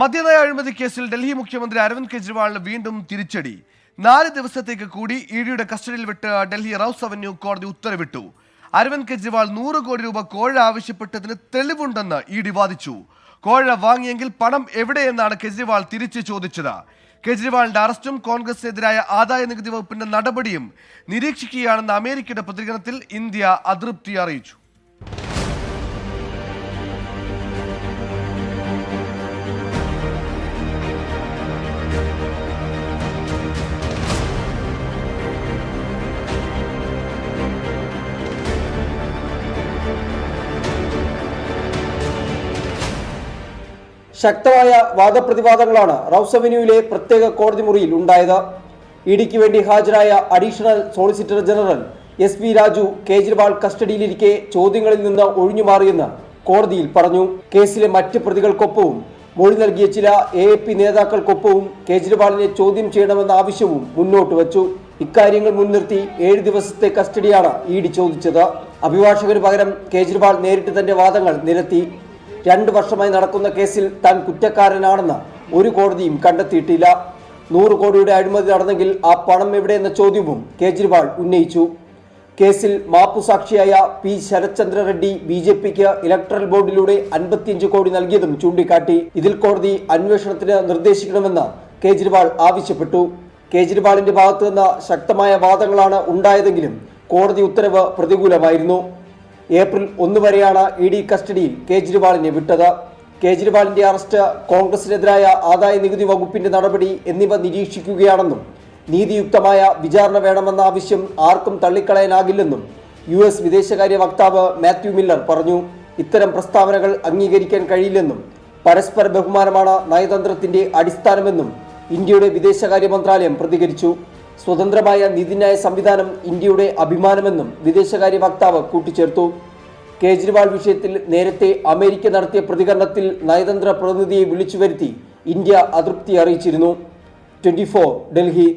മദ്യനയ അഴിമതി കേസിൽ ഡൽഹി മുഖ്യമന്ത്രി അരവിന്ദ് കെജ്രിവാളിന് വീണ്ടും തിരിച്ചടി. 4 ദിവസത്തേക്ക് കൂടി ഇഡിയുടെ കസ്റ്റഡിയിൽ വിട്ട് ഡൽഹി റൌസ് അവന്യൂ കോടതി ഉത്തരവിട്ടു. അരവിന്ദ് കെജ്രിവാൾ 100 കോടി രൂപ കോഴ ആവശ്യപ്പെട്ടതിന് തെളിവുണ്ടെന്ന് ഇഡി വാദിച്ചു. കോഴ വാങ്ങിയെങ്കിൽ പണം എവിടെയെന്നാണ് കെജ്രിവാൾ തിരിച്ചു ചോദിച്ചത്. കെജ്രിവാളിന്റെ അറസ്റ്റും കോൺഗ്രസിനെതിരായ ആദായ നികുതി വകുപ്പിന്റെ നടപടിയും നിരീക്ഷിക്കുകയാണെന്ന അമേരിക്കയുടെ പ്രതികരണത്തിൽ ഇന്ത്യ അതൃപ്തി അറിയിച്ചു. ശക്തമായ വാദപ്രതിവാദങ്ങളാണ് റൌസ് അവന്യൂവിലെ പ്രത്യേക കോടതി മുറിയിൽ ഉണ്ടായത്. ഇഡിക്ക് വേണ്ടി ഹാജരായ additional solicitor general S V Raju Kejriwal കസ്റ്റഡിയിലിരിക്കെ ചോദ്യങ്ങളിൽ നിന്ന് ഒഴിഞ്ഞുമാറിയെന്ന് കോടതിയിൽ പറഞ്ഞു. കേസിലെ മറ്റ് പ്രതികൾക്കൊപ്പവും മൊഴി നൽകിയ ചില AAP നേതാക്കൾക്കൊപ്പവും കേജ്രിവാളിനെ ചോദ്യം ചെയ്യണമെന്ന ആവശ്യവും മുന്നോട്ട് വച്ചു. ഇക്കാര്യങ്ങൾ മുൻനിർത്തി 7 ദിവസത്തെ കസ്റ്റഡിയാണ് ഇഡി ചോദിച്ചത്. അഭിഭാഷകന് പകരം കേജ്രിവാൾ നേരിട്ട് തന്റെ വാദങ്ങൾ നിരത്തി. 2 വർഷമായി നടക്കുന്ന കേസിൽ താൻ കുറ്റക്കാരനാണെന്ന് ഒരു കോടതിയും കണ്ടെത്തിയിട്ടില്ല. 100 കോടിയുടെ അഴിമതി നടന്നെങ്കിൽ ആ പണം എവിടെയെന്ന ചോദ്യവും കേജ്രിവാൾ ഉന്നയിച്ചു. കേസിൽ മാപ്പുസാക്ഷിയായ പി ശരത്ചന്ദ്ര റെഡ്ഡി BJPക്ക് ഇലക്ട്രൽ ബോർഡിലൂടെ 55 കോടി നൽകിയതും ചൂണ്ടിക്കാട്ടി. ഇതിൽ കോടതി അന്വേഷണത്തിന് നിർദ്ദേശിക്കണമെന്ന് കേജ്രിവാൾ ആവശ്യപ്പെട്ടു. കേജ്രിവാളിന്റെ ഭാഗത്തുനിന്ന് ശക്തമായ വാദങ്ങളാണ് ഉണ്ടായതെങ്കിലും കോടതി ഉത്തരവ് പ്രതികൂലമായിരുന്നു. ഏപ്രിൽ 1 വരെയാണ് ഇഡി കസ്റ്റഡിയിൽ കേജ്രിവാളിനെ വിട്ടത്. കേജ്രിവാളിന്റെ അറസ്റ്റ്, കോൺഗ്രസിനെതിരായ ആദായ നികുതി വകുപ്പിന്റെ നടപടി എന്നിവ നിരീക്ഷിക്കുകയാണെന്നും നീതിയുക്തമായ വിചാരണ വേണമെന്ന ആവശ്യം ആർക്കും തള്ളിക്കളയാനാകില്ലെന്നും US വിദേശകാര്യ വക്താവ് മാത്യു മില്ലർ പറഞ്ഞു. ഇത്തരം പ്രസ്താവനകൾ അംഗീകരിക്കാൻ കഴിയില്ലെന്നും പരസ്പര ബഹുമാനമാണ് നയതന്ത്രത്തിന്റെ അടിസ്ഥാനമെന്നും ഇന്ത്യയുടെ വിദേശകാര്യ മന്ത്രാലയം പ്രതികരിച്ചു. സ്വതന്ത്രമായ നീതിന്യായ സംവിധാനം ഇന്ത്യയുടെ അഭിമാനമെന്നും വിദേശകാര്യ വക്താവ് കൂട്ടിച്ചേർത്തു. കേജ്രിവാൾ വിഷയത്തിൽ നേരത്തെ അമേരിക്ക നടത്തിയ പ്രതികരണത്തിൽ നയതന്ത്ര പ്രതിനിധിയെ വിളിച്ചു വരുത്തി ഇന്ത്യ അതൃപ്തി അറിയിച്ചിരുന്നു. 24 ഡൽഹി.